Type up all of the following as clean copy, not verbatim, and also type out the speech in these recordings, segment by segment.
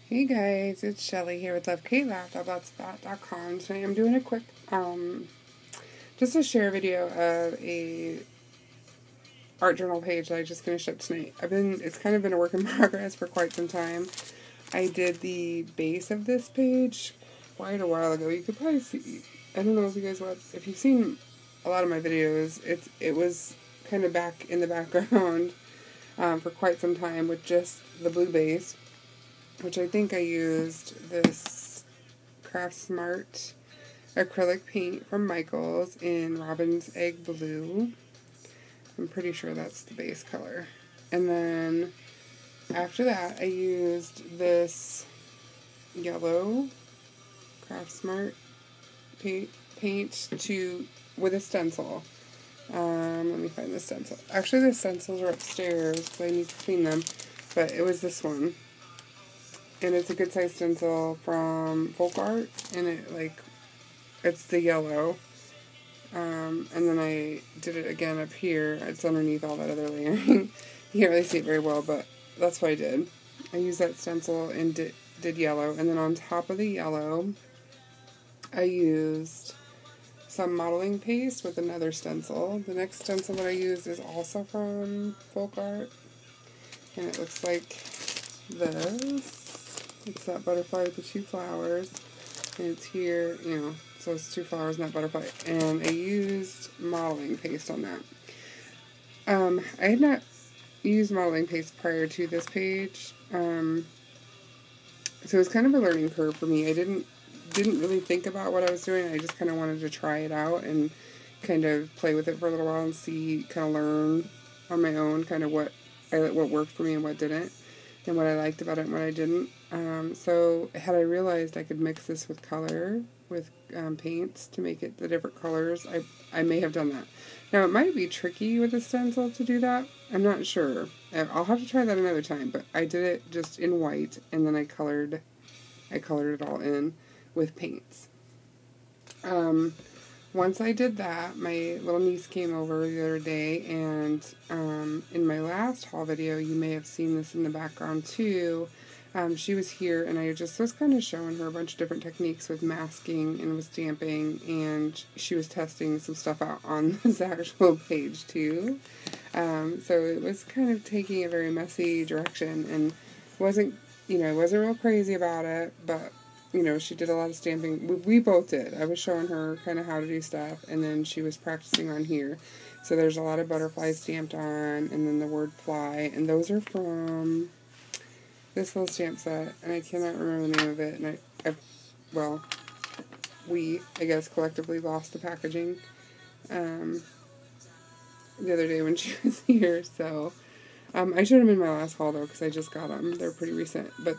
Hey guys, it's Shelly here with Lovecreatelaugh.com. Today I'm doing a quick, just a share video of a art journal page that I just finished up tonight. It's kind of been a work in progress for quite some time. I did the base of this page quite a while ago. You could probably see, I don't know if you guys if you've seen a lot of my videos, it was kind of back in the background for quite some time with just the blue base, which I think I used this Craft Smart acrylic paint from Michaels in Robin's Egg Blue. I'm pretty sure that's the base color. And then after that, I used this yellow Craft Smart paint with a stencil. Let me find the stencil. Actually, the stencils are upstairs, so I need to clean them. But it was this one. And it's a good size stencil from Folk Art, and it's the yellow. And then I did it again up here. It's underneath all that other layering. You can't really see it very well, but that's what I did. I used that stencil and did yellow, and then on top of the yellow, I used some modeling paste with another stencil. The next stencil that I used is also from Folk Art, and it looks like this. It's that butterfly with the two flowers, and it's here, so it's two flowers, not butterfly, and I used modeling paste on that. I had not used modeling paste prior to this page, so it was kind of a learning curve for me. I didn't really think about what I was doing. I just kind of wanted to try it out and kind of play with it for a little while and see, kind of learn on my own, kind of what worked for me and what didn't, and what I liked about it and what I didn't. So had I realized I could mix this with color, with paints to make it the different colors, I may have done that. Now, it might be tricky with a stencil to do that. I'm not sure. I'll have to try that another time, but I did it just in white, and then I colored it all in with paints. Once I did that, my little niece came over the other day, and in my last haul video, you may have seen this in the background too. She was here, and I just was kind of showing her a bunch of different techniques with masking and with stamping, and she was testing some stuff out on this actual page too. So it was kind of taking a very messy direction, and wasn't real crazy about it, but she did a lot of stamping. We both did. I was showing her kind of how to do stuff, and then she was practicing on here. So there's a lot of butterflies stamped on, and then the word fly, and those are from this little stamp set, and I cannot remember the name of it, and I guess, collectively lost the packaging the other day when she was here, so I showed them in my last haul, though, because I just got them. They're pretty recent, but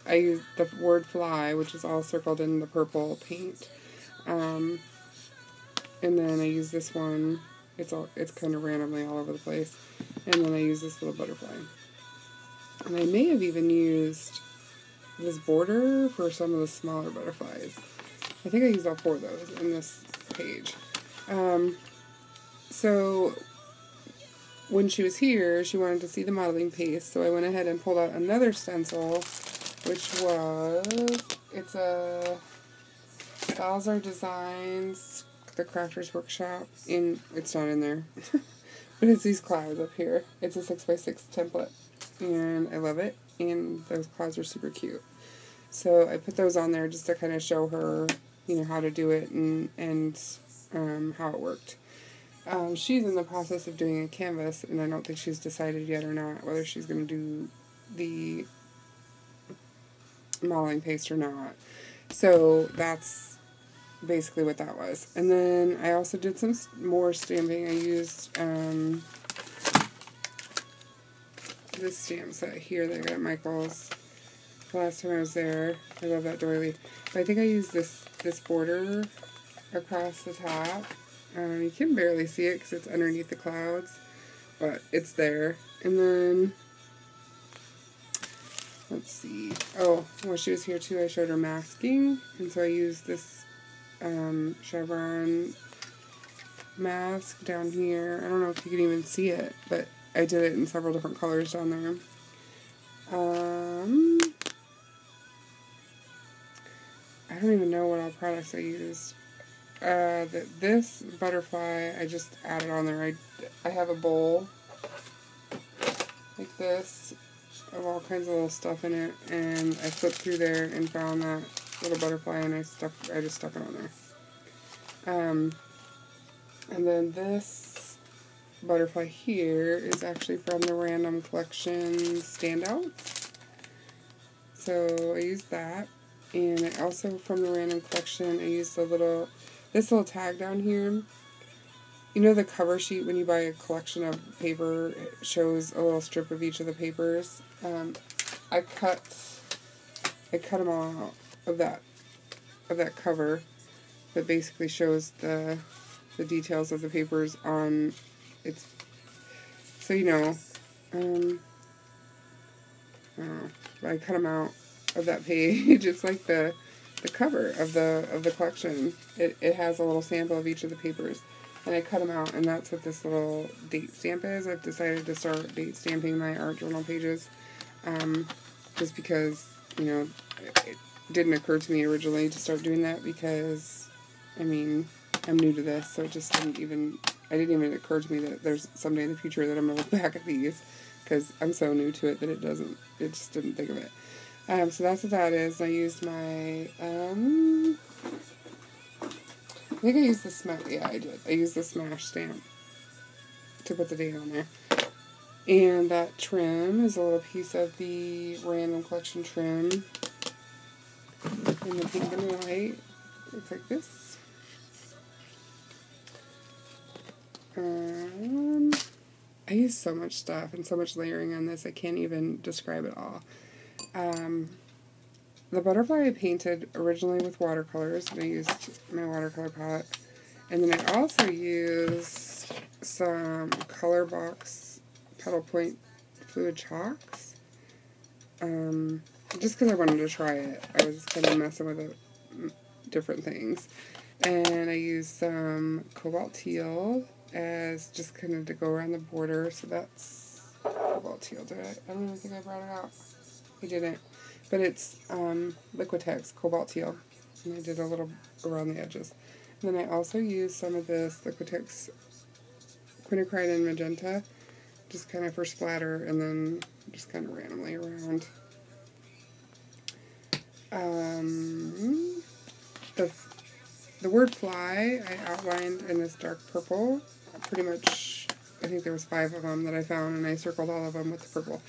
I used the word fly, which is all circled in the purple paint, and then I used this one. It's kind of randomly all over the place, and then I used this little butterfly. And I may have even used this border for some of the smaller butterflies. I think I used all four of those in this page. So when she was here, she wanted to see the modeling paste, so I went ahead and pulled out another stencil, which it's a Balzar Designs, the Crafters Workshop, it's not in there, but it's these clouds up here. It's a 6x6 template, and I love it, and those clouds are super cute. So I put those on there just to kind of show her, how to do it and how it worked. She's in the process of doing a canvas, and I don't think she's decided yet or not whether she's going to do the modeling paste or not. So that's basically what that was. And then I also did some more stamping. I used this stamp set here that I got at Michael's the last time I was there. I love that doily. But I think I used this border across the top. You can barely see it because it's underneath the clouds, but it's there. And then, let's see. Oh, while she was here too, I showed her masking, and so I used this chevron mask down here. I don't know if you can even see it, but I did it in several different colors down there. I don't even know what all products I used. This butterfly, I just added on there. I have a bowl like this of all kinds of little stuff in it, and I flipped through there and found that little butterfly, and I just stuck it on there. And then this butterfly here is actually from the Random Collection Standouts. So I used that, and I also from the Random Collection I used this little tag down here. You know the cover sheet when you buy a collection of paper, it shows a little strip of each of the papers. I cut them all out of that cover that basically shows the details of the papers on its. So you know, I don't know, but I cut them out of that page. It's like the cover of the collection. It has a little sample of each of the papers. And I cut them out, and that's what this little date stamp is. I've decided to start date stamping my art journal pages, just because, you know, it didn't occur to me originally to start doing that because, I mean, I'm new to this, so it just didn't even occur to me that there's someday in the future that I'm going to look back at these, because I'm so new to it that it just didn't think of it. So that's what that is. I used my, I think I used the Smash, yeah, I did. I used the Smash stamp to put the date on there. And that trim is a little piece of the Random Collection trim in the pink and white. Looks like this. I use so much stuff and so much layering on this, I can't even describe it all. The butterfly I painted originally with watercolors, and I used my watercolor palette. And then I also used some Color Box Petal Point Fluid Chalks. Just because I wanted to try it. I was kind of messing with different things. And I used some Cobalt Teal as just kind of to go around the border. So that's Cobalt Teal. I don't even think I brought it out. I didn't. But it's Liquitex Cobalt Teal, and I did a little around the edges. And then I also used some of this Liquitex Quinacridone and Magenta, just kind of for splatter, and then just kind of randomly around. The word fly I outlined in this dark purple. Pretty much, I think there was 5 of them that I found, and I circled all of them with the purple,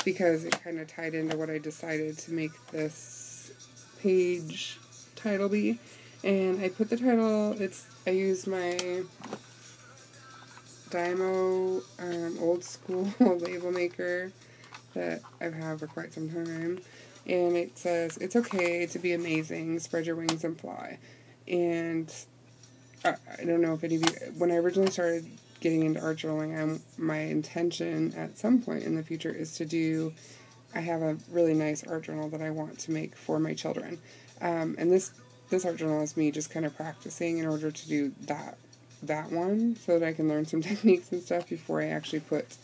because it kind of tied into what I decided to make this page title be. And I put the title, I used my Dymo old school label maker that I've had for quite some time. And it says, "It's okay to be amazing, spread your wings and fly." And I don't know if any of you, when I originally started getting into art journaling, my intention at some point in the future is to I have a really nice art journal that I want to make for my children. And this art journal is me just kind of practicing in order to do that one, so that I can learn some techniques and stuff before I actually put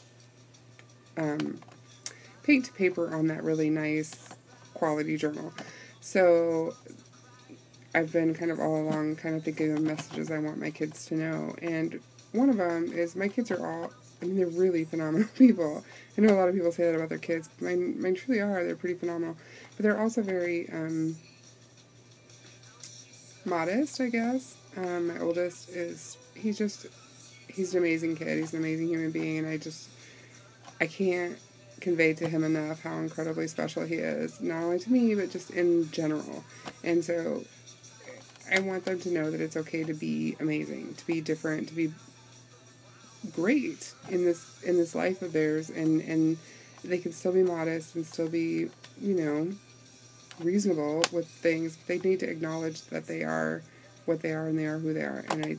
paint to paper on that really nice quality journal. So I've been kind of all along kind of thinking of messages I want my kids to know, and one of them is my kids are all, I mean, they're really phenomenal people. I know a lot of people say that about their kids. Mine truly are. They're pretty phenomenal. But they're also very modest, I guess. My oldest he's an amazing kid. He's an amazing human being, and I can't convey to him enough how incredibly special he is. Not only to me, but just in general. And so I want them to know that it's okay to be amazing, to be different, to be great in this life of theirs, and they can still be modest and still be, reasonable with things. They need to acknowledge that they are what they are and they are who they are. And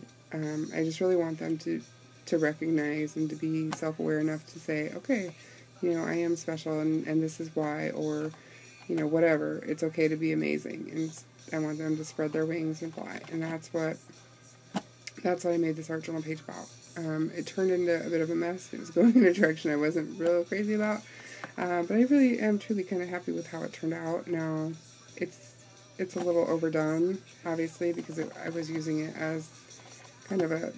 I just really want them to recognize and to be self-aware enough to say, okay, I am special, and this is why, or whatever. It's okay to be amazing, and I want them to spread their wings and fly. And that's what I made this art journal page about. It turned into a bit of a mess. It was going in a direction I wasn't real crazy about. But I really am truly kind of happy with how it turned out. Now, it's a little overdone, obviously, because I was using it as kind of a,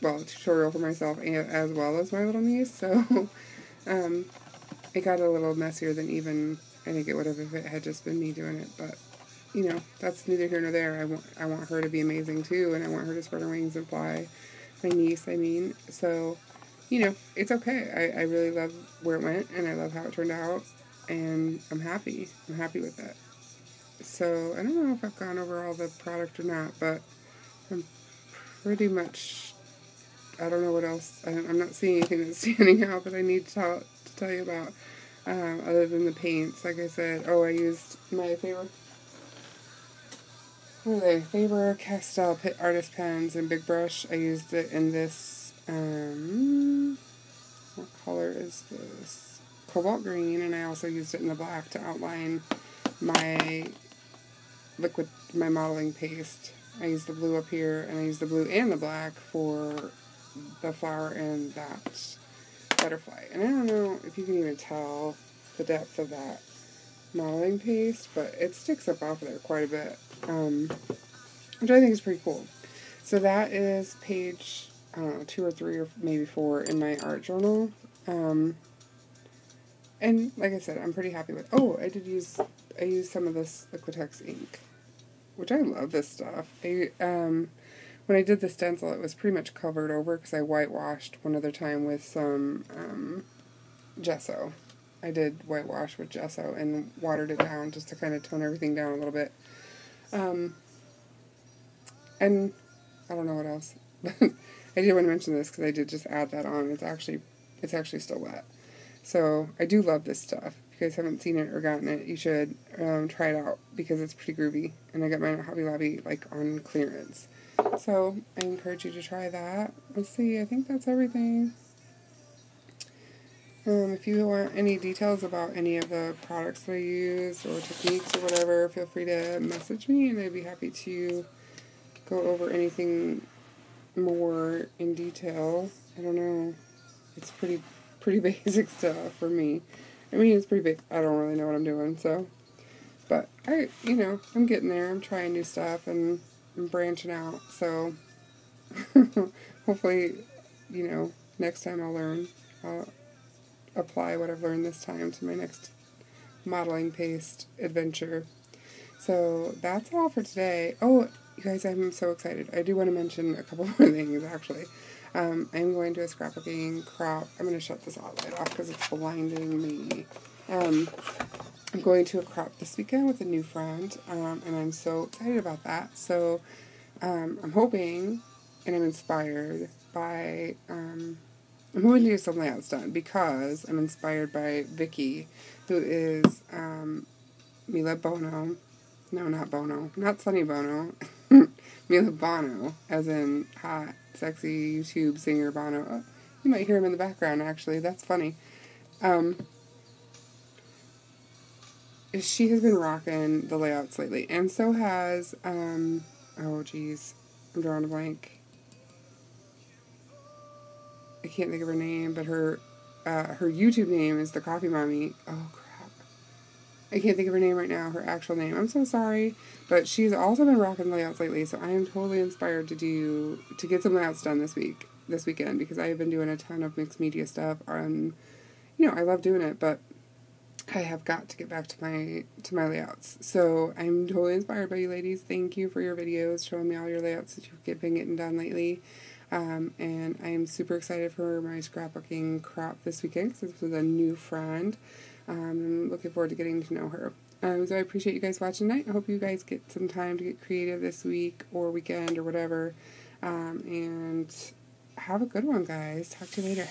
well, tutorial for myself and as well as my little niece, so it got a little messier than even I think it would have if it had just been me doing it, but, you know, that's neither here nor there. I want her to be amazing, too, and I want her to spread her wings and fly. My niece, I mean, so, you know, it's okay. I really love where it went, and I love how it turned out, and I'm happy. I'm happy with it. So, I don't know if I've gone over all the product or not, but I'm pretty much, I don't know what else, I'm not seeing anything that's standing out that I need to tell you about, other than the paints. Like I said, I used my favorite, what are they, Faber Castell artist pens and big brush. I used it in this, what color is this? Cobalt green, and I also used it in the black to outline my my modeling paste. I used the blue up here, and I used the blue and the black for the flower and that butterfly. And I don't know if you can even tell the depth of that modeling paste, but it sticks up off of there quite a bit, which I think is pretty cool. So that is page, I don't know, 2 or 3 or maybe 4 in my art journal. And like I said, I'm pretty happy with, I used some of this Liquitex ink, which I love this stuff. When I did the stencil, it was pretty much covered over because I whitewashed one other time with some gesso. I did whitewash with gesso and watered it down just to kind of tone everything down a little bit. And I don't know what else. I did want to mention this because I did just add that on. It's actually still wet. So I do love this stuff. If you guys haven't seen it or gotten it, you should try it out because it's pretty groovy. And I got mine at Hobby Lobby like on clearance. So I encourage you to try that. Let's see, I think that's everything. If you want any details about any of the products that I use or techniques or whatever, feel free to message me and I'd be happy to go over anything more in detail. I don't know. It's pretty basic stuff for me. I mean, it's pretty big. I don't really know what I'm doing, so. But I'm getting there. I'm trying new stuff and I'm branching out. So hopefully, next time I'll apply what I've learned this time to my next modeling paste adventure. So that's all for today. Oh, you guys, I'm so excited. I do want to mention a couple more things, actually. I'm going to a scrapbooking crop. I'm going to shut this light off because it's blinding me. I'm going to a crop this weekend with a new friend, and I'm so excited about that. So I'm hoping, and I'm inspired by, I'm hoping to get some layouts done because I'm inspired by Vicky, who is Mila Bono. No, not Bono. Not Sonny Bono. Mila Bono, as in hot, sexy YouTube singer Bono. Oh, you might hear him in the background, actually. That's funny. She has been rocking the layouts lately, and so has, oh geez, I'm drawing a blank. I can't think of her name, but her YouTube name is The Coffee Mommy. Oh, crap. I can't think of her name right now, her actual name. I'm so sorry, but she's also been rocking layouts lately, so I am totally inspired to get some layouts done this weekend, because I have been doing a ton of mixed media stuff on, I love doing it, but I have got to get back to my layouts. So I'm totally inspired by you ladies. Thank you for your videos, showing me all your layouts that you've been getting done lately. And I am super excited for my scrapbooking crop this weekend because this was a new friend. I'm looking forward to getting to know her. So I appreciate you guys watching tonight. I hope you guys get some time to get creative this week or weekend or whatever. And have a good one, guys. Talk to you later.